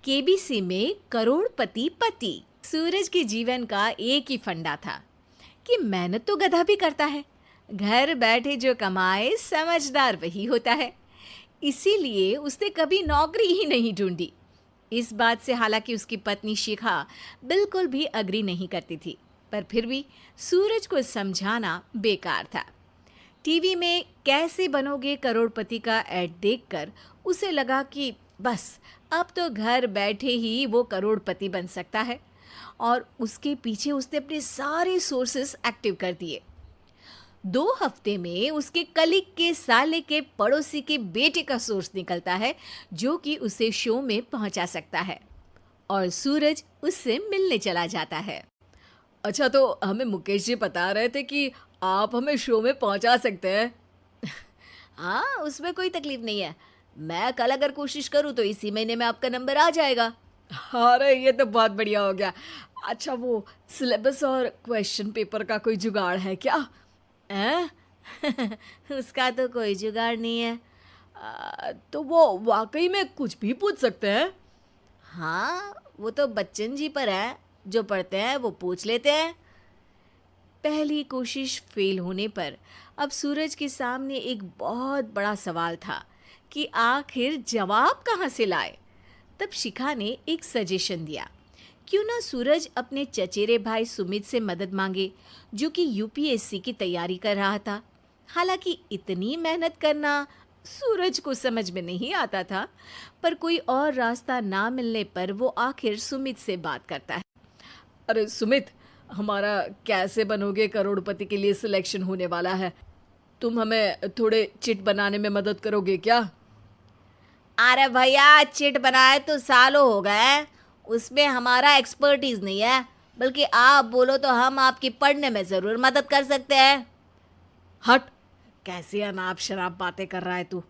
KBC में करोड़पति पति। सूरज के जीवन का एक ही फंडा था कि मेहनत तो गधा भी करता है, घर बैठे जो कमाए समझदार वही होता है। इसीलिए उसने कभी नौकरी ही नहीं ढूंढी। इस बात से हालांकि उसकी पत्नी शिखा बिल्कुल भी अग्री नहीं करती थी, पर फिर भी सूरज को समझाना बेकार था। टीवी में कैसे बनोगे करोड़पति का ऐड देखकर उसे लगा कि बस अब तो घर बैठे ही वो करोड़पति बन सकता है, और उसके पीछे उसने अपने सारे सोर्सेस एक्टिव कर दिए। 2 हफ्ते में उसके कलीग के साले के पड़ोसी के बेटे का सोर्स निकलता है जो कि उसे शो में पहुंचा सकता है, और सूरज उससे मिलने चला जाता है। अच्छा, तो हमें मुकेश जी बता रहे थे कि आप हमें शो में पहुंचा सकते हैं। हाँ, उसमें कोई तकलीफ नहीं है। मैं कल अगर कोशिश करूँ तो इसी महीने में आपका नंबर आ जाएगा। अरे ये तो बहुत बढ़िया हो गया। अच्छा, वो सिलेबस और क्वेश्चन पेपर का कोई जुगाड़ है क्या? हैं? उसका तो कोई जुगाड़ नहीं है। तो वो वाकई में कुछ भी पूछ सकते हैं? हाँ, वो तो बच्चन जी पर है, जो पढ़ते हैं वो पूछ लेते हैं। पहली कोशिश फेल होने पर अब सूरज के सामने एक बहुत बड़ा सवाल था कि आखिर जवाब कहाँ से लाए। तब शिखा ने एक सजेशन दिया, क्यों ना सूरज अपने चचेरे भाई सुमित से मदद मांगे, जो कि यूपीएससी की तैयारी कर रहा था। हालांकि इतनी मेहनत करना सूरज को समझ में नहीं आता था, पर कोई और रास्ता ना मिलने पर वो आखिर सुमित से बात करता है। अरे सुमित, हमारा कैसे बनोगे करोड़पति के लिए सिलेक्शन होने वाला है। तुम हमें थोड़े चिट बनाने में मदद करोगे क्या? अरे भैया, चिट बनाए तो सालों हो गए, उसमें हमारा एक्सपर्टीज नहीं है। बल्कि आप बोलो तो हम आपकी पढ़ने में ज़रूर मदद कर सकते हैं। हट, कैसी अनाप शराब बातें कर रहा है तू।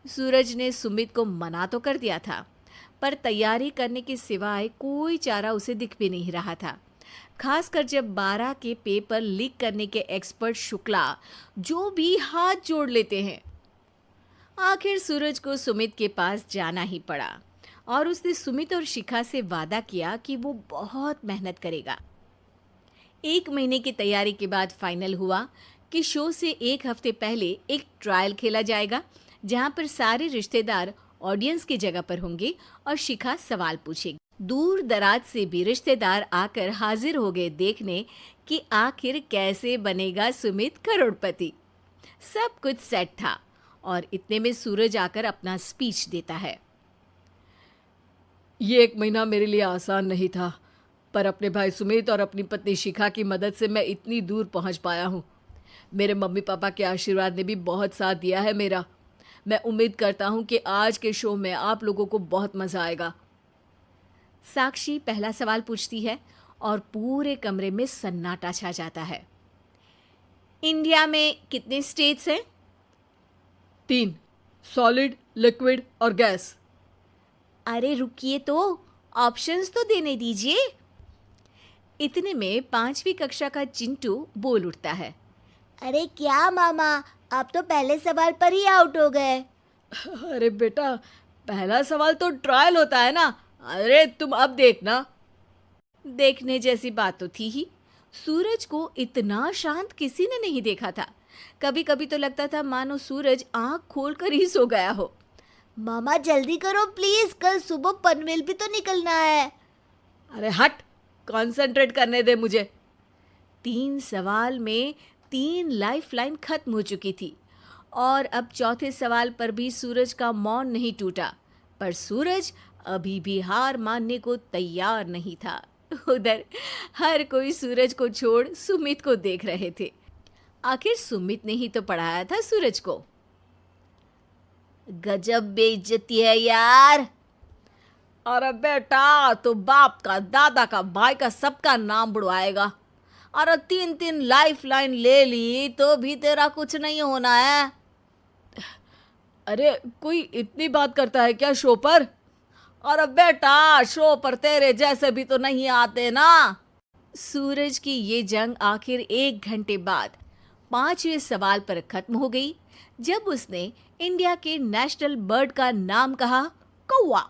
सूरज ने सुमित को मना तो कर दिया था, पर तैयारी करने के सिवाय कोई चारा उसे दिख भी नहीं रहा था। खासकर जब 12 के पेपर लीक करने के एक्सपर्ट शुक्ला जो भी हाथ जोड़ लेते हैं। आखिर सूरज को सुमित के पास जाना ही पड़ा, और उसने सुमित और शिखा से वादा किया कि वो बहुत मेहनत करेगा। 1 महीने की तैयारी के बाद फाइनल हुआ कि शो से 1 हफ्ते पहले एक ट्रायल खेला जाएगा, जहां पर सारे रिश्तेदार ऑडियंस की जगह पर होंगे और शिखा सवाल पूछेगी। दूर दराज से भी रिश्तेदार आकर हाजिर हो गए देखने कि आखिर कैसे बनेगा सुमित करोड़पति। सब कुछ सेट था, और इतने में सूरज आकर अपना स्पीच देता है। ये 1 महीना मेरे लिए आसान नहीं था, पर अपने भाई सुमित और अपनी पत्नी शिखा की मदद से मैं इतनी दूर पहुंच पाया हूँ। मेरे मम्मी पापा के आशीर्वाद ने भी बहुत साथ दिया है मेरा। मैं उम्मीद करता हूँ कि आज के शो में आप लोगों को बहुत मज़ा आएगा। साक्षी पहला सवाल पूछती है और पूरे कमरे में सन्नाटा छा जाता है। इंडिया में कितने स्टेट्स हैं? 3, सॉलिड, लिक्विड और गैस। अरे रुकिए, तो ऑप्शंस तो देने दीजिए। इतने में 5वीं कक्षा का चिंटू बोल उठता है। अरे क्या मामा, आप तो पहले सवाल पर ही आउट हो गए। अरे बेटा, पहला सवाल तो ट्रायल होता है ना। अरे तुम अब देखना। देखने जैसी बात तो थी ही। सूरज को इतना शांत किसी ने नहीं देखा था। कभी कभी तो लगता था मानो सूरज आंख खोलकर ही सो गया हो। मामा जल्दी करो प्लीज, कल सुबह पनवेल भी तो निकलना है। अरे हट, कंसंट्रेट करने दे मुझे। 3 सवाल में 3 लाइफलाइन खत्म हो चुकी थी, और अब चौथे सवाल पर भी सूरज का मौन नहीं टूटा। पर सूरज अभी भी हार मानने को तैयार नहीं था। उधर हर कोई सूरज को छोड़ सुमित को देख रहे थे। आखिर सुमित ने ही तो पढ़ाया था सूरज को। गजब बेइज्जती है यार। अरे बेटा, तो बाप का, दादा का, भाई का, सबका नाम बुड़वाएगा। अरे 3 लाइफलाइन ले ली तो भी तेरा कुछ नहीं होना है। अरे कोई इतनी बात करता है क्या शो पर? अरे बेटा, शो पर तेरे जैसे भी तो नहीं आते ना। सूरज की ये जंग आखिर 1 घंटे बाद 5वें सवाल पर खत्म हो गई, जब उसने इंडिया के नेशनल बर्ड का नाम कहा, कौवा।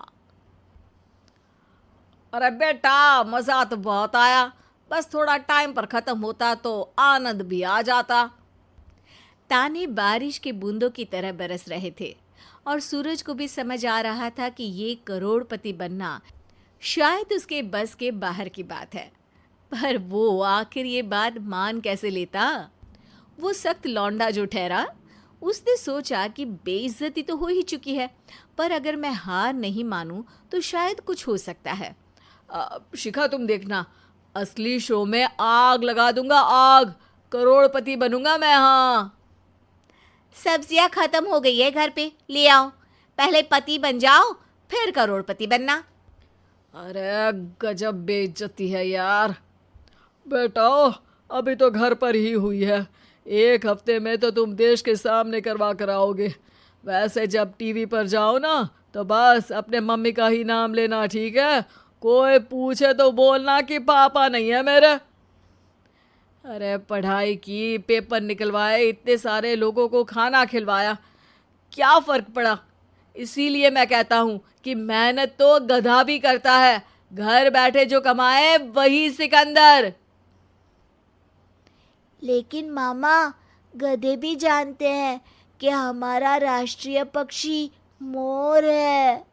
अरे बेटा, मज़ा तो बहुत आया, बस थोड़ा टाइम पर ख़त्म होता तो आनंद भी आ जाता। ताने बारिश के बूंदों की तरह बरस रहे थे और सूरज को भी समझ आ रहा था कि ये करोड़पति बनना शायद उसके बस के बाहर की बात है। पर वो आखिर ये बात मान कैसे लेता? वो सख्त लौंडा जो ठहरा, उसने सोचा कि बेइज्जती तो हो ही चुकी है, पर अगर मैं हार नहीं मानूं तो शायद कुछ हो सकता है। शिखा, तुम देखना, असली शो में आग लगा दूंगा, आग, करोड़पति बनूंगा मैं। हाँ, सब्जियां खत्म हो गई है घर पे, ले आओ। पहले पति बन जाओ, फिर करोड़पति बनना। अरे गजब बेइज्जती है यार। बेटा, अभी तो घर पर ही हुई है, 1 हफ्ते में तो तुम देश के सामने करवा कर आओगे। वैसे जब टीवी पर जाओ ना, तो बस अपने मम्मी का ही नाम लेना, ठीक है? कोई पूछे तो बोलना कि पापा नहीं है मेरे। अरे पढ़ाई की, पेपर निकलवाए, इतने सारे लोगों को खाना खिलवाया, क्या फ़र्क पड़ा? इसीलिए मैं कहता हूँ कि मेहनत तो गधा भी करता है, घर बैठे जो कमाए वही सिकंदर। लेकिन मामा, गधे भी जानते हैं कि हमारा राष्ट्रीय पक्षी मोर है।